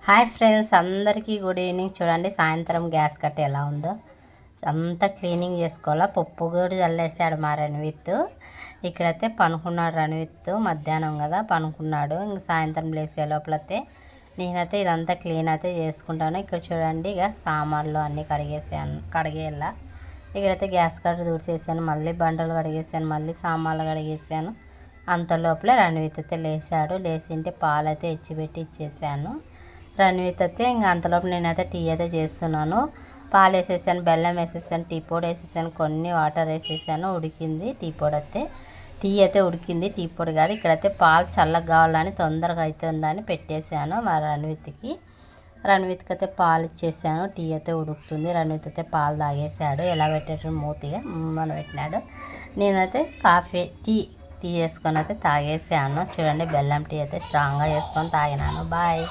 Hi friends, అందరికీ good evening. చూడండి సాయంత్రం గ్యాస్ కట్ట ఎలా ఉందో. అంతా క్లీనింగ్ చేసుకోవాలా. పప్పు కూడా చల్లేసాడు మా రణవిత్. ఇక్కడైతే పనుకున్నాడు రణవిత్. మధ్యాహ్నం కదా పనుకున్నాడు. ఇంక సాయంత్రం లేసే లోపలైతే నేనైతే ఇదంతా క్లీన్ అయితే చేసుకుంటాను. ఇక్కడ చూడండి ఇక సామాన్లు అన్నీ కడిగేలా. ఇక్కడైతే గ్యాస్ కట్ట తుడిచేసాను, మళ్ళీ బండలు కడిగేసాను, మళ్ళీ సామాన్లు కడిగేసాను. అంత లోపల రణవిత్ అయితే లేచాడు. లేచింటే పాలు అయితే ఇచ్చేసాను. రణవిత్ అయితే ఇంకా అంతలోపు నేనైతే టీ అయితే చేస్తున్నాను. పాలు వేసేసాను, బెల్లం వేసేసాను, టీ పొడి వేసేసాను, కొన్ని వాటర్ వేసేసాను. ఉడికింది టీ పొడి అయితే ఉడికింది, టీ పొడి కాదు. ఇక్కడైతే పాలు చల్లగా కావాలని తొందరగా అవుతుందని పెట్టేశాను మా రణవిత్కి అయితే పాలు ఇచ్చేసాను. టీ అయితే ఉడుకుతుంది. రణవిత్ అయితే పాలు తాగేసాడు. ఎలా పెట్టాడు మూతిగా మనం పెట్టినాడు. నేనైతే టీ చేసుకొని అయితే తాగేసాను. చూడండి బెల్లం టీ అయితే స్ట్రాంగ్గా చేసుకొని తాగినాను. బాయ్.